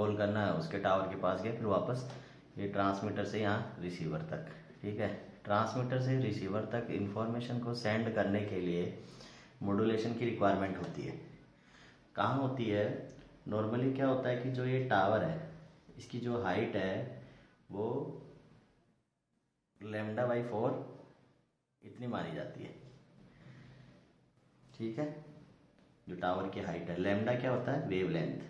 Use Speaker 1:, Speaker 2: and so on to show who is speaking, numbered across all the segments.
Speaker 1: Call करना है उसके टावर के पास गए, फिर वापस ये ट्रांसमीटर से यहाँ रिसीवर तक। ठीक है, ट्रांसमीटर से रिसीवर तक इंफॉर्मेशन को सेंड करने के लिए मॉड्यूलेशन की रिक्वायरमेंट होती है। कहाँ होती है? नॉर्मली क्या होता है कि जो ये टावर है इसकी जो हाइट है वो λ/4 इतनी मानी जाती है। ठीक है, जो टावर की हाइट है, लैम्डा क्या होता है? वेवलेंथ।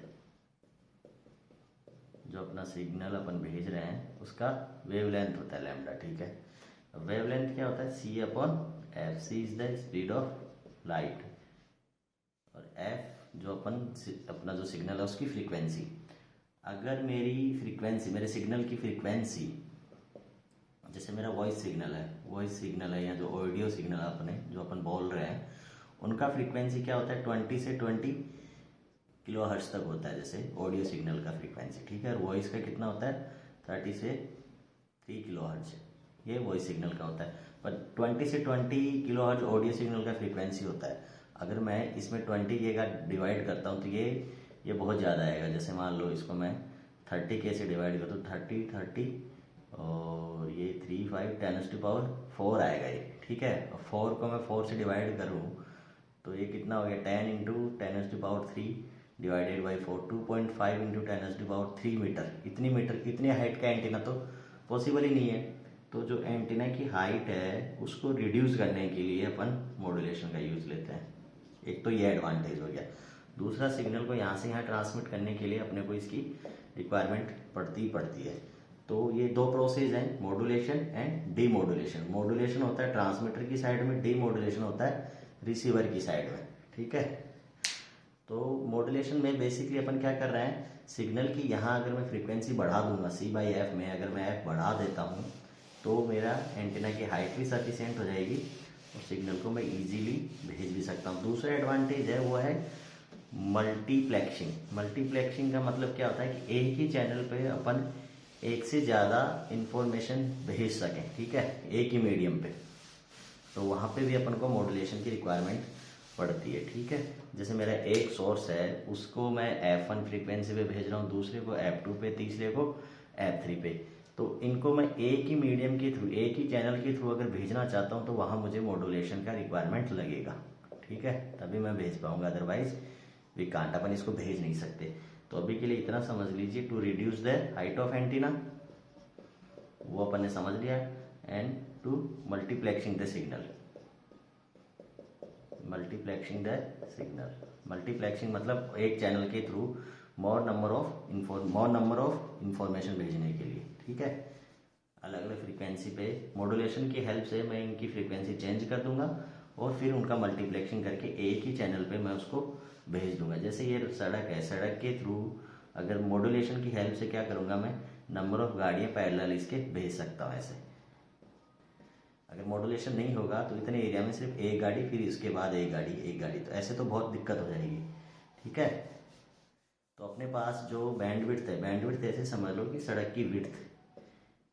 Speaker 1: जो अपना सिग्नल अपन भेज रहे हैं उसका वेवलेंथ होता है लैम्डा। ठीक है, वेवलेंथ क्या होता है? c/f। c is the speed of light और f जो अपना जो सिग्नल है उसकी फ्रीक्वेंसी। अगर मेरी फ्रीक्वेंसी, मेरे सिग्नल की फ्रीक्वेंसी, जैसे मेरा वॉइस सिग्नल है या जो ऑडियो सिग्नल अपने जो अपन बोल रहे हैं उनका फ्रीक्वेंसी क्या होता है? 20 से 20 किलो हर्ट्ज तक होता है, जैसे ऑडियो सिग्नल का फ्रीक्वेंसी। ठीक है, और वॉइस का कितना होता है? 30 से 3 किलो हर्ट्ज, ये वॉइस सिग्नल का होता है। पर 20 से 20 किलो हर्ट्ज ऑडियो सिग्नल का फ्रीक्वेंसी होता है। अगर मैं इसमें 20 के का डिवाइड करता हूँ तो ये बहुत ज़्यादा आएगा। जैसे मान लो इसको मैं 30 के से डिवाइड करता हूँ, 30 और ये 3 5 10⁴ आएगा ये। ठीक है, और 4 को मैं 4 से डिवाइड करूँ तो ये कितना हो गया? 10 × 10⁻³ डिवाइडेड बाई 4, 2.5 × 10⁻³ मीटर। इतनी हाइट का एंटीना तो पॉसिबल ही नहीं है। तो जो एंटीना की हाइट है उसको रिड्यूस करने के लिए अपन मॉड्यूलेशन का यूज़ लेते हैं। एक तो ये एडवांटेज हो गया। दूसरा, सिग्नल को यहाँ से यहाँ ट्रांसमिट करने के लिए अपने को इसकी रिक्वायरमेंट पड़ती है। तो ये दो प्रोसेस हैं, मॉड्यूलेशन एंड डीमॉड्यूलेशन। मॉड्यूलेशन होता है ट्रांसमीटर की साइड में, डीमॉड्यूलेशन होता है रिसीवर की साइड में। ठीक है, तो मॉड्यूलेशन में बेसिकली अपन क्या कर रहे हैं? सिग्नल की यहाँ अगर मैं फ्रीक्वेंसी बढ़ा दूंगा, c/f में अगर मैं f बढ़ा देता हूँ तो मेरा एंटीना की हाइट भी सफिशिएंट हो जाएगी और सिग्नल को मैं इजीली भेज भी सकता हूँ। दूसरा एडवांटेज है वो है मल्टीप्लेक्सिंग। मल्टीप्लेक्सिंग का मतलब क्या होता है कि एक ही चैनल पे अपन एक से ज़्यादा इंफॉर्मेशन भेज सकें। ठीक है, एक ही मीडियम पे, तो वहाँ पे भी अपन को मॉड्यूलेशन की रिक्वायरमेंट पड़ती है। ठीक है, जैसे मेरा एक सोर्स है उसको मैं f1 फ्रीक्वेंसी पे भेज रहा हूँ, दूसरे को f2 पे, तीसरे को f3 पे। तो इनको मैं एक ही मीडियम के थ्रू, एक ही चैनल के थ्रू अगर भेजना चाहता हूँ तो वहाँ मुझे मॉड्यूलेशन का रिक्वायरमेंट लगेगा। ठीक है, तभी मैं भेज पाऊँगा, अदरवाइज वी कांट, अपन इसको भेज नहीं सकते। तो अभी के लिए इतना समझ लीजिए, to reduce the height of antenna वो अपन ने समझ लिया, and to multiplexing the signal. Multiplexing मतलब एक चैनल के through more number of information भेजने के लिए। ठीक है, अलग अलग फ्रीक्वेंसी पे मॉड्यूलेशन की हेल्प से मैं इनकी फ्रीक्वेंसी चेंज कर दूंगा और फिर उनका मल्टीप्लेक्सिंग करके एक ही चैनल पे मैं उसको भेज दूंगा। जैसे ये सड़क है, सड़क के थ्रू अगर मॉड्यूलेशन की हेल्प से क्या करूंगा, मैं नंबर ऑफ गाड़ियाँ पैरेलल इसके भेज सकता हूँ। ऐसे अगर मॉड्यूलेशन नहीं होगा तो इतने एरिया में सिर्फ एक गाड़ी, फिर इसके बाद एक गाड़ी, तो ऐसे तो बहुत दिक्कत हो जाएगी। ठीक है, तो अपने पास जो बैंडविड्थ है, बैंडविड्थ ऐसे समझ लो कि सड़क की विड्थ,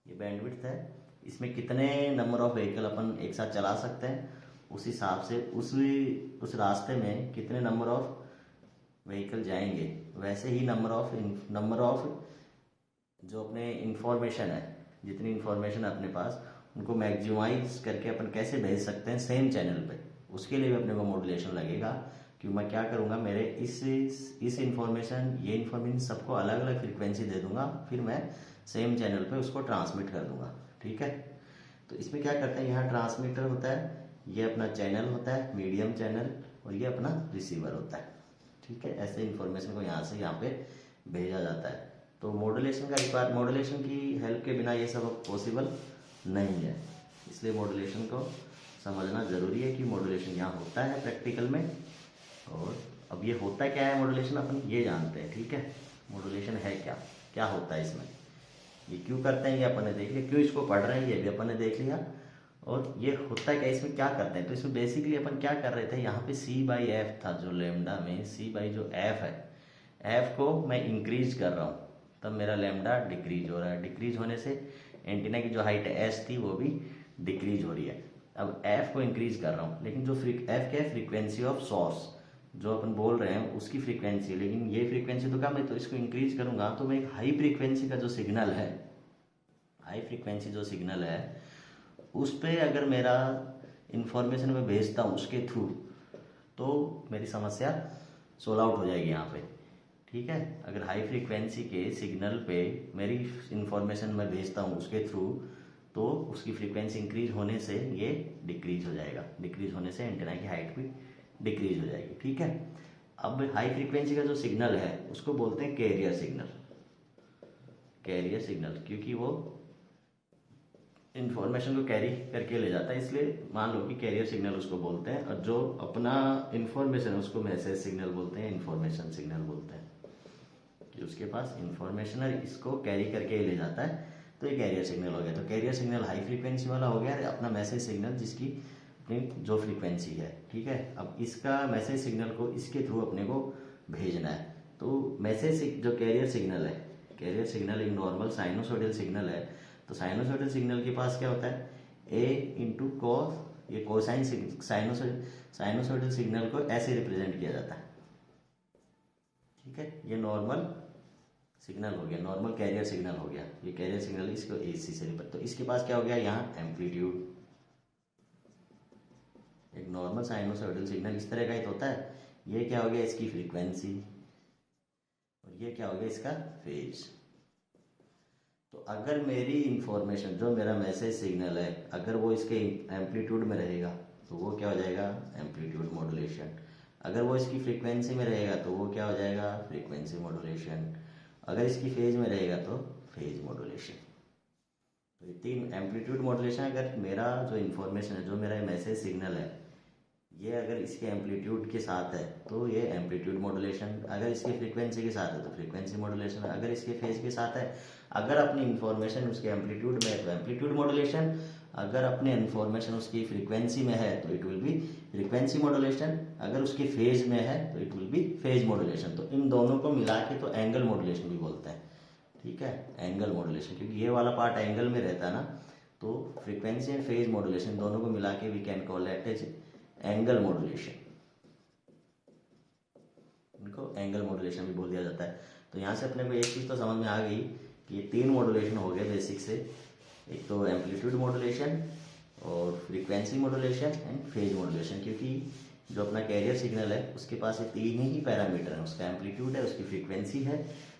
Speaker 1: ये बैंडविड्थ है, इसमें कितने नंबर ऑफ व्हीकल अपन एक साथ चला सकते हैं, उस हिसाब से उस रास्ते में कितने नंबर ऑफ व्हीकल जाएंगे, वैसे ही नंबर ऑफ जो अपने इंफॉर्मेशन है, जितनी इंफॉर्मेशन है अपने पास, उनको मैक्सिमाइज करके अपन कैसे भेज सकते हैं सेम चैनल पे। उसके लिए भी अपने को मॉड्यूलेशन लगेगा, कि मैं क्या करूँगा, मेरे इस इंफॉर्मेशन, ये इन्फॉर्मेशन सबको अलग अलग फ्रीक्वेंसी दे दूंगा, फिर मैं सेम चैनल पे उसको ट्रांसमिट कर दूंगा। ठीक है, तो इसमें क्या करते हैं, यहाँ ट्रांसमीटर होता है, ये अपना चैनल होता है, मीडियम चैनल, और ये अपना रिसीवर होता है। ठीक है, ऐसे इन्फॉर्मेशन को यहाँ से यहाँ पे भेजा जाता है। तो मॉड्यूलेशन की हेल्प के बिना ये सब पॉसिबल नहीं है, इसलिए मॉड्यूलेशन को समझना ज़रूरी है कि मॉड्यूलेशन यहाँ होता है प्रैक्टिकल में। और अब ये होता क्या है मॉड्यूलेशन, अपन ये जानते हैं। ठीक है, मॉड्यूलेशन है क्या होता है इसमें, ये क्यों करते हैं ये अपन ने देख लिया, क्यों इसको पढ़ रहे हैं ये भी अपन ने देख लिया, और ये होता क्या, इसमें क्या करते हैं। तो इसमें बेसिकली अपन क्या कर रहे थे, यहाँ पे c/f था, जो लैम्डा में जो f है, f को मैं इंक्रीज कर रहा हूँ, तब मेरा लैम्डा डिक्रीज हो रहा है। डिक्रीज होने से एंटीना की जो हाइट s थी वो भी डिक्रीज हो रही है। अब f को इंक्रीज कर रहा हूँ, लेकिन जो f क्या है, फ्रीक्वेंसी ऑफ सोर्स, जो अपन बोल रहे हैं उसकी फ्रीक्वेंसी, लेकिन ये फ्रीक्वेंसी तो कम है, तो इसको इंक्रीज करूंगा तो मैं एक हाई फ्रीक्वेंसी का जो सिग्नल है, हाई फ्रीक्वेंसी जो सिग्नल है उस पर अगर मेरा इंफॉर्मेशन मैं भेजता हूँ उसके थ्रू, तो मेरी समस्या सोल्व आउट हो जाएगी यहाँ पे। ठीक है, अगर हाई फ्रीक्वेंसी के सिग्नल पे मेरी इंफॉर्मेशन मैं भेजता हूँ उसके थ्रू, तो उसकी फ्रीक्वेंसी इंक्रीज होने से ये डिक्रीज हो जाएगा, डिक्रीज होने से एंटेना की हाइट भी डिक्रीज हो जाएगी। ठीक है, अब हाई फ्रीक्वेंसी का जो सिग्नल है उसको बोलते हैं कैरियर सिग्नल। कैरियर सिग्नल क्योंकि वो इंफॉर्मेशन को कैरी करके ले जाता है, इसलिए मान लो कि कैरियर सिग्नल उसको बोलते हैं, और जो अपना इंफॉर्मेशन है उसको मैसेज सिग्नल बोलते हैं, इंफॉर्मेशन सिग्नल बोलते हैं, कि उसके पास इंफॉर्मेशन है इसको कैरी करके ले जाता है, तो ये कैरियर सिग्नल हो गया। तो कैरियर सिग्नल हाई फ्रीक्वेंसी वाला हो गया, अपना मैसेज सिग्नल जिसकी अपनी जो फ्रीक्वेंसी है। ठीक है, अब इसका मैसेज सिग्नल को इसके थ्रू अपने को भेजना है, तो मैसेज जो कैरियर सिग्नल है, कैरियर सिग्नल एक नॉर्मल साइनोसॉइडल सिग्नल है, तो साइनोसॉइडल सिग्नल के पास क्या होता है, ए इंटू कॉस, ये कोसाइन साइनोसॉइडल सिग्नल को ऐसे रिप्रेजेंट किया जाता है। ठीक है, ये नॉर्मल सिग्नल हो गया, नॉर्मल कैरियर सिग्नल हो गया, ये कैरियर सिग्नल इसको एसी से रिप्रेजेंट, तो इसके पास क्या हो गया यहाँ एम्पलीट्यूड। एक नॉर्मल साइनोसॉइडल सिग्नल इस तरह का ही तो होता है, ये क्या हो गया इसकी फ्रीक्वेंसी, और ये क्या हो गया इसका फेज। तो अगर मेरी इंफॉर्मेशन जो मेरा मैसेज सिग्नल है अगर वो इसके एम्पलीट्यूड में रहेगा तो वो क्या हो जाएगा एम्पलीट्यूड मॉड्यूलेशन, अगर वो इसकी फ्रीक्वेंसी में रहेगा तो वो क्या हो जाएगा फ्रीक्वेंसी मॉड्यूलेशन, अगर इसकी फेज में रहेगा तो फेज मॉड्यूलेशन। तो ये तीन एम्पलीट्यूड मॉड्यूलेशन, अगर मेरा जो इन्फॉर्मेशन है जो मेरा मैसेज सिग्नल है ये अगर इसके एम्पलीट्यूड के साथ है तो ये एम्पलीट्यूड मॉड्यूलेशन, अगर इसके फ्रीक्वेंसी के साथ है तो फ्रीक्वेंसी मॉड्यूलेशन, अगर इसके फेज के साथ है, अगर अपनी इन्फॉर्मेशन उसके एम्पलीट्यूड में है तो एम्पलीट्यूड मॉड्यूलेशन, अगर अपने इन्फॉर्मेशन उसकी फ्रीक्वेंसी में है तो it will B frequency modulation, अगर उसके फेज में है तो it will B phase modulation. तो इन दोनों को मिला के तो एंगल मॉड्यूलेशन भी बोलते हैं। ठीक है, एंगल मॉड्यूलेशन, क्योंकि ये वाला पार्ट एंगल में रहता है ना, तो फ्रीक्वेंसी एंड फेज मॉड्यूलेशन दोनों को मिला के we can call it as angle modulation, इनको एंगल मॉड्यूलेशन भी बोल दिया जाता है। तो यहाँ से अपने को एक चीज़ तो समझ में आ गई कि ये तीन मॉड्यूलेशन हो गए बेसिक से, एक तो एम्पलीट्यूड मॉड्यूलेशन और frequency modulation and phase modulation, क्योंकि जो अपना कैरियर सिग्नल है उसके पास ये तीन ही पैरामीटर हैं, उसका एम्पलीट्यूड है, उसकी फ्रीक्वेंसी है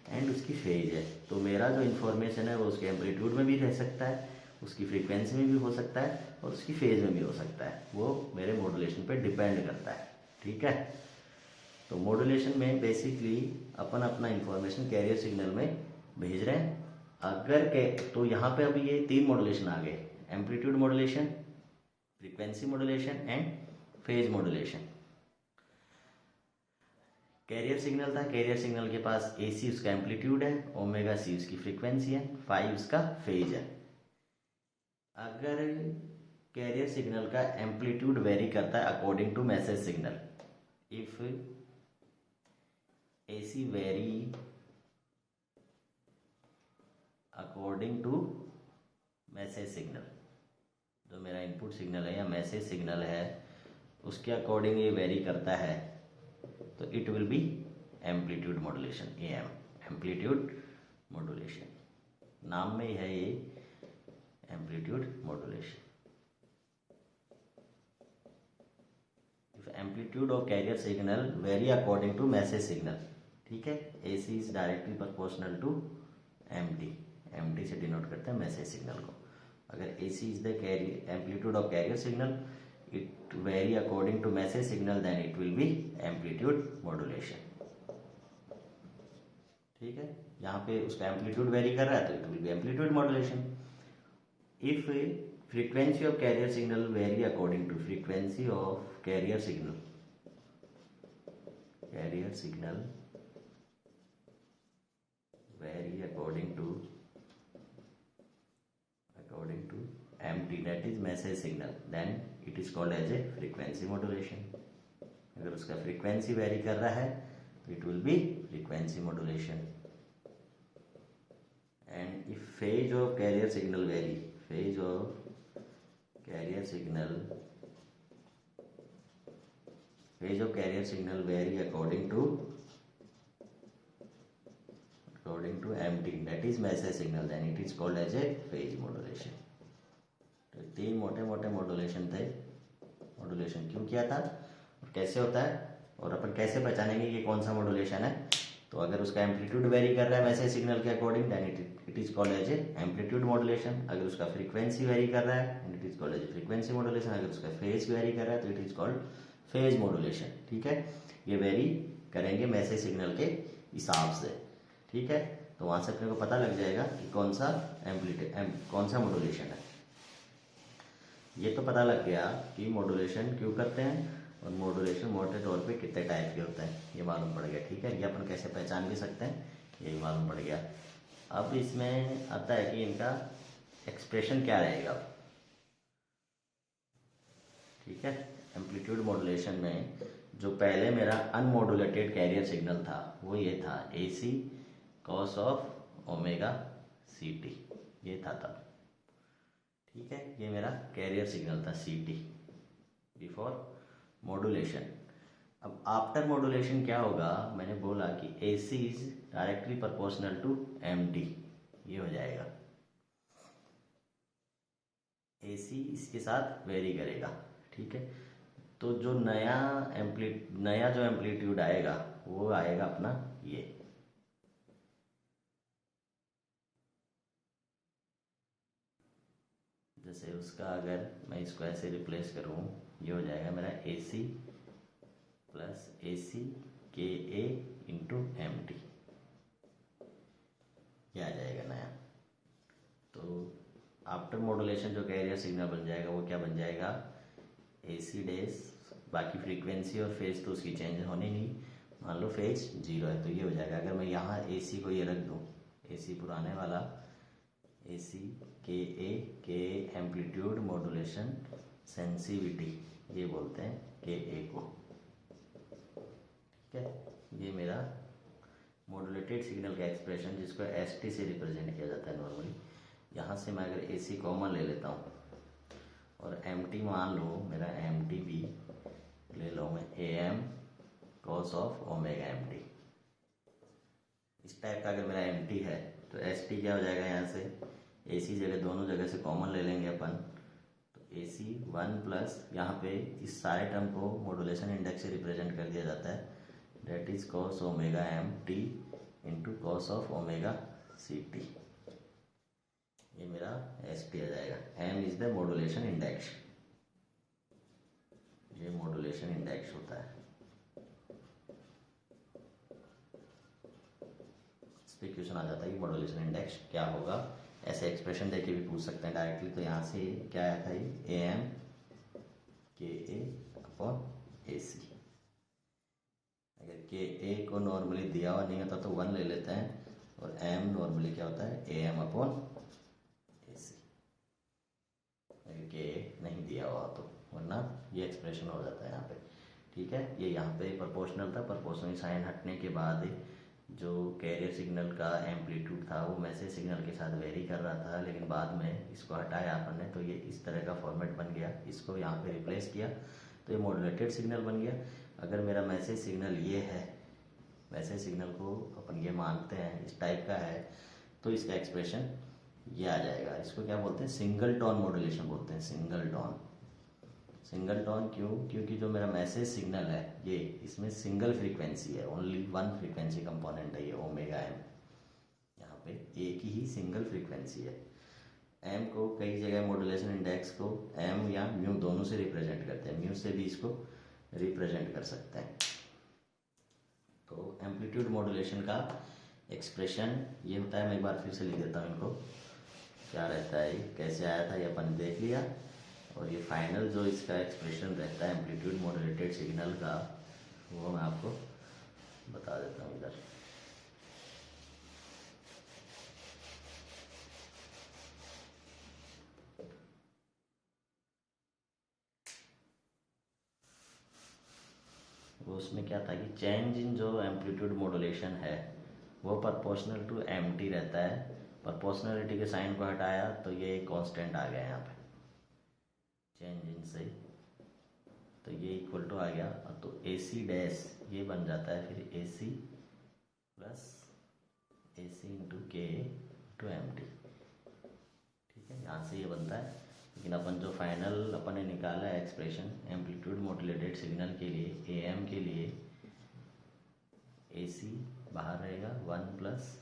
Speaker 1: एंड उसकी फेज है। तो मेरा जो इन्फॉर्मेशन है वो उसके एम्पलीट्यूड में भी रह सकता है, उसकी फ्रीक्वेंसी में भी हो सकता है और उसकी फेज में भी हो सकता है, वो मेरे मॉड्यूलेशन पे डिपेंड करता है। ठीक है, तो मॉड्यूलेशन में बेसिकली अपन अपना इंफॉर्मेशन कैरियर सिग्नल में भेज रहे हैं, अगर के तो यहाँ पे अभी ये तीन मॉड्यूलेशन आ गए, amplitude modulation, frequency modulation and phase modulation. Career signal था, कैरियर सिग्नल के पास ए सी उसका एम्पलीट्यूड है, ओमेगा सी उसकी फ्रीक्वेंसी है, फाई उसका फेज है। अगर कैरियर सिग्नल का एम्पलीट्यूड वेरी करता है according to message signal, if AC vary according to message signal, जो मेरा इनपुट सिग्नल है या मैसेज सिग्नल है उसके अकॉर्डिंग ये वेरी करता है, तो it will be amplitude modulation, AM amplitude modulation, नाम में ही है ये amplitude modulation. If amplitude of carrier signal vary according to message signal, ठीक है, AC is directly proportional to MT से डिनोट करते हैं मैसेज सिग्नल को। अगर AC is the amplitude of carrier signal, it vary according to message signal, then it will be amplitude modulation. ठीक है, यहाँ पे उसका एम्पलीट्यूड वेरी कर रहा है तो it will be amplitude modulation. If frequency of carrier signal vary according to frequency of carrier signal vary according to MT, that is message signal, then it is called as a frequency modulation। अगर उसका frequency vary कर रहा है तो it will be frequency modulation। and if phase of carrier signal vary, phase of carrier signal phase of carrier signal vary according to MT, that is message signal, then it is called as a phase modulation. तो तीन मोटे मोटे modulation थे. Modulation क्यों किया था और कैसे होता है और अपन कैसे पहचानेंगे कि कौन सा मॉड्यूलेशन है. तो अगर उसका एम्पलीट्यूड वेरी कर रहा है मैसेज सिग्नल के according, then it is called as a amplitude modulation. अगर उसका फ्रीक्वेंसी वेरी कर रहा है, it is called as frequency modulation. अगर उसका फेज वेरी कर रहा है तो it is called phase modulation. ठीक है, ये वेरी करेंगे मैसेज सिग्नल के हिसाब से. ठीक है, तो वहां से अपने को पता लग जाएगा कि कौन सा कौन सा मॉड्यूलेशन है. ये तो पता लग गया कि मॉड्यूलेशन क्यों करते हैं और मॉड्यूलेशन मोटे तौर पे कितने टाइप के होते हैं, ये मालूम पड़ गया. ठीक है, ये अपन कैसे पहचान भी सकते हैं ये भी मालूम पड़ गया. अब इसमें आता है कि इनका एक्सप्रेशन क्या रहेगा. ठीक है, एम्पलीट्यूड मॉड्यूलेशन में जो पहले मेरा अनमॉड्यूलेटेड कैरियर सिग्नल था वो ये था AC cos of omega CT, ये था तब. ठीक है, ये मेरा कैरियर सिग्नल था CT बिफोर मॉड्यूलेशन. अब आफ्टर मॉड्यूलेशन क्या होगा, मैंने बोला कि AC is directly proportional to MT, ये हो जाएगा. AC इसके साथ वेरी करेगा. ठीक है, तो जो नया जो एम्पलीट्यूड आएगा वो आएगा अपना ये. जैसे उसका अगर मैं इसको ऐसे रिप्लेस करूँ, ये हो जाएगा मेरा AC plus AC KA into MT, ये आ जाएगा नया. तो आफ्टर मॉड्यूलेशन जो कैरियर सिग्नल बन जाएगा वो क्या बन जाएगा, AC डेज, बाकी फ्रीक्वेंसी और फेज तो उसकी चेंज होनी नहीं. मान लो फेज 0 है तो ये हो जाएगा. अगर मैं यहाँ AC को ये रख दूँ, AC पुराने वाला AC KA amplitude modulation sensitivity, ये बोलते हैं KA को. ठीक है, ये मेरा मॉड्यूलेटेड सिग्नल का एक्सप्रेशन जिसको ST से रिप्रेजेंट किया जाता है नॉर्मली. यहाँ से मैं अगर AC कॉमन ले लेता हूँ और MT मान लो मेरा MT भी ले लो मैं AM cos of omega MT. इस टाइप का अगर मेरा MT है तो ST क्या हो जाएगा, यहाँ से AC जगह दोनों जगह से कॉमन ले लेंगे अपन, तो AC 1 प्लस यहाँ पे इस सारे टर्म को मॉड्यूलेशन इंडेक्स से रिप्रेजेंट कर दिया जाता है, that is cos omega MT into cos of omega CT. ये मेरा ST आ जाएगा. M is the modulation index, ये मॉड्यूलेशन इंडेक्स होता है. इस पे क्वेश्चन आ जाता है कि मॉड्यूलेशन इंडेक्स क्या होगा. ऐसे एक्सप्रेशन देके भी पूछ सकते हैं डायरेक्टली. तो यहाँ से क्या आया था, ये AM KA अपॉन AC. अगर KA को नॉर्मली दिया हुआ नहीं होता तो 1 ले लेते हैं और M नॉर्मली क्या होता है AM अपॉन AC, अगर KA नहीं दिया हुआ तो, वरना ये एक्सप्रेशन हो जाता है यहाँ पे. ठीक है, ये यहाँ पे प्रोपोर्शनल था. प्रोपोर्शनल साइन हटने के बाद जो कैरियर सिग्नल का एम्पलीट्यूड था वो मैसेज सिग्नल के साथ वेरी कर रहा था, लेकिन बाद में इसको हटाया अपन ने तो ये इस तरह का फॉर्मेट बन गया. इसको यहाँ पे रिप्लेस किया तो ये मॉड्यूलेटेड सिग्नल बन गया. अगर मेरा मैसेज सिग्नल ये है, मैसेज सिग्नल को अपन ये मानते हैं इस टाइप का है, तो इसका एक्सप्रेशन ये आ जाएगा. इसको क्या बोलते हैं, सिंगल टोन मॉड्यूलेशन बोलते हैं. सिंगल टोन, सिंगल टोन क्यों, क्योंकि जो मेरा मैसेज सिग्नल है ये, इसमें सिंगल फ्रीक्वेंसी है, ओनली 1 फ्रीक्वेंसी कंपोनेंट है ये ओमेगा M. यहाँ पे एक ही सिंगल फ्रीक्वेंसी है. M को कई जगह मॉड्यूलेशन इंडेक्स को M या म्यू दोनों से रिप्रेजेंट करते हैं. म्यू से भी इसको रिप्रेजेंट कर सकते हैं. तो एम्पलीट्यूड मॉड्यूलेशन का एक्सप्रेशन ये होता है. मैं एक बार फिर से लिख देता हूँ इनको, क्या रहता है, कैसे आया था ये अपन देख लिया. और ये फाइनल जो इसका एक्सप्रेशन रहता है एम्पलीट्यूड मॉड्यूलेटेड सिग्नल का, वो मैं आपको बता देता हूँ इधर. वो उसमें क्या था कि चेंज इन जो एम्पलीट्यूड मॉड्यूलेशन है वो प्रोपोर्शनल टू MT रहता है. प्रोपोर्शनलिटी के साइन को हटाया तो ये कांस्टेंट आ गया यहाँ पे. चेंज इन से तो ये इक्वल टू आ गया, तो ए सी डैश ये बन जाता है फिर ए सी प्लस ए सी इंटू के इंटू एम टी। ठीक है, यहाँ से ये बनता है। लेकिन अपन जो फाइनल अपन ने निकाला है एक्सप्रेशन एम्पलीट्यूड मॉड्यूलेटेड सिग्नल के लिए, ए एम के लिए ए सी बाहर रहेगा 1 plus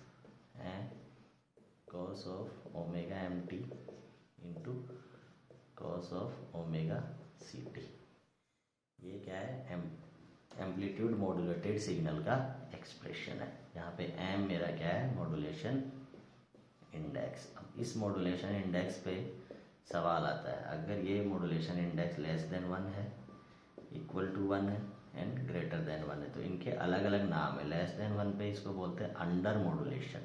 Speaker 1: cos of omega M T into cos of omega C T. ये क्या है, एम्पलीट्यूड मॉड्यूलेटेड सिग्नल का एक्सप्रेशन है। यहाँ पे एम मेरा क्या है, मॉड्यूलेशन इंडेक्स। अब इस मॉड्यूलेशन इंडेक्स पे सवाल आता है, अगर ये मॉड्यूलेशन इंडेक्स लेस देन 1 है, इक्वल टू 1 है एंड ग्रेटर देन 1 है, तो इनके अलग अलग नाम है। लेस देन 1 पे इसको बोलते हैं अंडर मॉड्यूलेशन,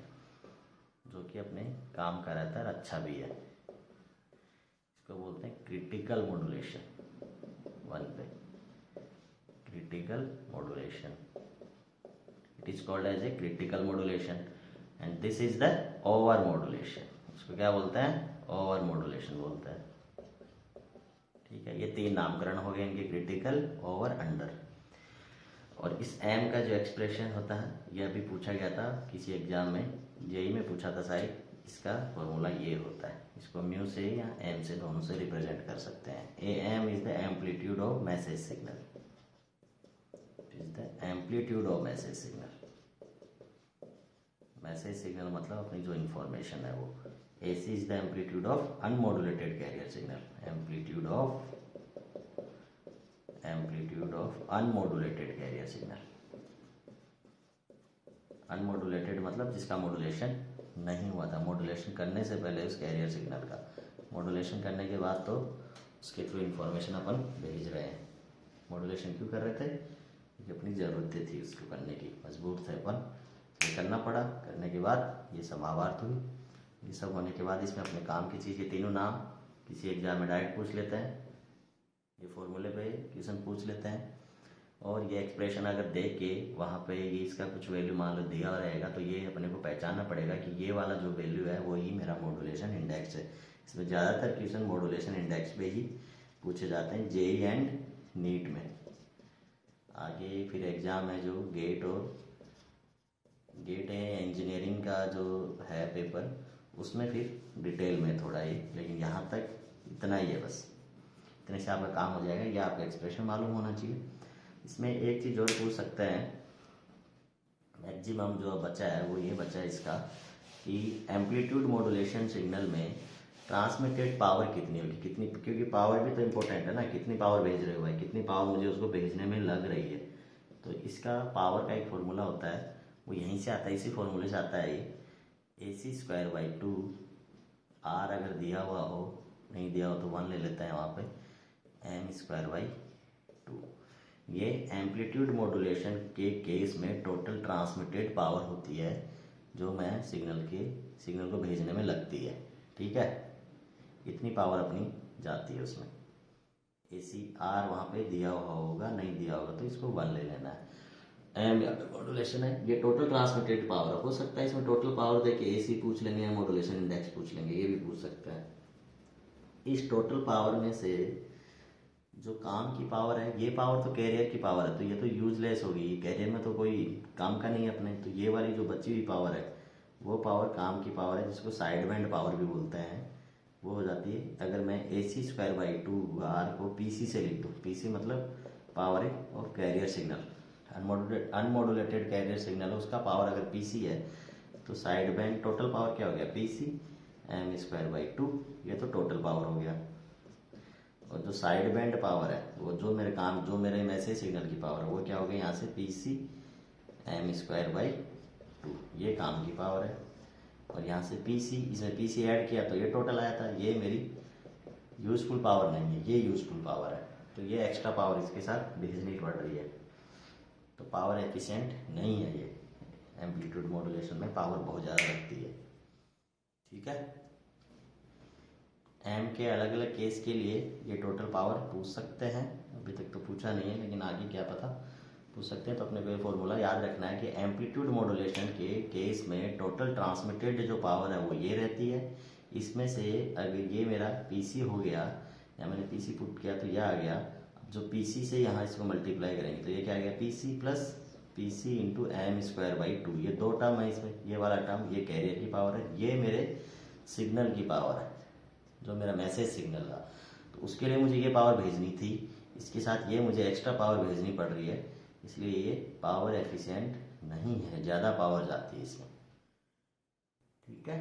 Speaker 1: जो कि अपने काम का रहता है, अच्छा भी है। इसको बोलते हैं क्रिटिकल मॉड्यूलेशन। 1 पे critical modulation, it is called as a critical modulation and this is the over modulation. इसको क्या बोलते हैं, ओवर मॉड्यूलेशन बोलते हैं। ठीक है, ये 3 नामकरण हो गए इनके, क्रिटिकल, ओवर, अंडर। और इस एम का जो एक्सप्रेशन होता है, ये अभी पूछा गया था किसी एग्जाम में, जेई में पूछा था शायद, इसका फॉर्मूला ये होता है। इसको म्यू से या एम से, दोनों से रिप्रेजेंट कर सकते हैं। A M is the amplitude of message signal, is the amplitude of message signal. Message signal मतलब अपनी जो इंफॉर्मेशन है वो। A C is the amplitude of unmodulated carrier signal, amplitude of unmodulated carrier signal. Unmodulated मतलब जिसका modulation नहीं हुआ था, मॉड्यूलेशन करने से पहले उस कैरियर सिग्नल का, मॉड्यूलेशन करने के बाद तो उसके थ्रू इन्फॉर्मेशन अपन भेज रहे हैं। मॉड्यूलेशन क्यों कर रहे थे, क्योंकि अपनी ज़रूरतें थी उसको करने की, मजबूर थे अपन, ये करना पड़ा। करने के बाद ये सब भावार्थ हुई। ये सब होने के बाद इसमें अपने काम की चीज़, ये तीनों नाम किसी एग्जाम में डायरेक्ट पूछ लेते हैं, ये फॉर्मूले पे क्वेश्चन पूछ लेते हैं। और ये एक्सप्रेशन अगर दे के वहाँ पे ये इसका कुछ वैल्यू मान लो दिया रहेगा, तो ये अपने को पहचानना पड़ेगा कि ये वाला जो वैल्यू है वही मेरा मॉड्यूलेशन इंडेक्स है। इसमें ज़्यादातर क्वेश्चन मॉड्यूलेशन इंडेक्स पे ही पूछे जाते हैं, जेई एंड नीट में। आगे फिर एग्ज़ाम है जो गेट है इंजीनियरिंग का जो है पेपर, उसमें फिर डिटेल में थोड़ा ही, लेकिन यहाँ तक इतना ही है बस, इतने से आपका काम हो जाएगा। ये आपका एक्सप्रेशन मालूम होना चाहिए। इसमें एक चीज़ और पूछ सकते हैं, मैक्सिमम जो बचा है वो ये बचा है इसका कि एम्पलीट्यूड मॉड्यूलेशन सिग्नल में ट्रांसमिटेड पावर कितनी होगी, कितनी, क्योंकि पावर भी तो इम्पोर्टेंट है ना, कितनी पावर भेज रहे हो भाई, कितनी पावर मुझे उसको भेजने में लग रही है। तो इसका पावर का एक फॉर्मूला होता है, वो यहीं से आता है, इसी फॉर्मूले से आता है ये, AC²/2। R अगर दिया हुआ हो, नहीं दिया हो तो 1 ले लेते हैं वहाँ पे, M²/2। ये एम्पलीट्यूड मॉड्यूलेशन के केस में टोटल ट्रांसमिटेड पावर होती है जो मैं सिग्नल को भेजने में लगती है। ठीक है, इतनी पावर अपनी जाती है उसमें। ACR वहाँ पे दिया हुआ होगा, नहीं दिया होगा तो इसको 1 ले लेना है। एम यहाँ पे मॉड्यूलेशन है, ये टोटल ट्रांसमिटेड पावर हो सकता है, इसमें टोटल पावर देके AC पूछ लेंगे या मॉड्यूलेशन इंडेक्स पूछ लेंगे, ये भी पूछ सकते हैं। इस टोटल पावर में से जो काम की पावर है, ये पावर तो कैरियर की पावर है, तो ये तो यूजलेस होगी, कैरियर में तो कोई काम का नहीं है अपने। तो ये वाली जो बची हुई पावर है वो पावर काम की पावर है, जिसको साइड बैंड पावर भी बोलते हैं, वो हो जाती है। अगर मैं AC²/2 R को PC से लिख दूँ, PC मतलब power of carrier signal, unmodulated carrier signal है, उसका पावर अगर PC है तो साइड बैंड टोटल पावर क्या हो गया, PC M²/2, ये तो टोटल पावर हो गया। और जो साइड बैंड पावर है वो जो मेरे मैसेज सिग्नल की पावर है वो क्या हो गई, यहाँ से PC M²/2, ये काम की पावर है। और यहाँ से PC, इसमें PC ऐड किया तो ये टोटल आया था, ये मेरी यूजफुल पावर नहीं है, ये यूजफुल पावर है, तो ये एक्स्ट्रा पावर इसके साथ भेजनी पड़ रही है। तो पावर एफिशिएंट नहीं है ये, एम्पलीट्यूड मॉड्यूलेशन में पावर बहुत ज़्यादा लगती है। ठीक है, एम के अलग अलग केस के लिए ये टोटल पावर पूछ सकते हैं, अभी तक तो पूछा नहीं है लेकिन आगे क्या पता पूछ सकते हैं। तो अपने को ये फॉर्मूला याद रखना है कि एम्पलीट्यूड मॉड्यूलेशन के केस में टोटल ट्रांसमिटेड जो पावर है वो ये रहती है। इसमें से अगर ये मेरा PC हो गया या मैंने PC पुट किया तो यह आ गया, जो पीसी से यहाँ इसको मल्टीप्लाई करेंगे तो ये क्या आ गया, PC plus PC into M square by 2। ये दो टर्म है इसमें, ये वाला टर्म ये कैरियर की पावर है, ये मेरे सिग्नल की पावर है, जो मेरा मैसेज सिग्नल था। तो उसके लिए मुझे ये पावर भेजनी थी, इसके साथ ये मुझे एक्स्ट्रा पावर भेजनी पड़ रही है, इसलिए ये पावर एफिशिएंट नहीं है, ज़्यादा पावर जाती है इसमें। ठीक है,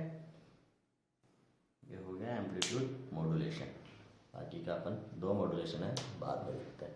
Speaker 1: ये हो गया एम्पलीट्यूड मॉड्यूलेशन। बाकी का अपन 2 मॉड्यूलेशन है बाद में देखते हैं।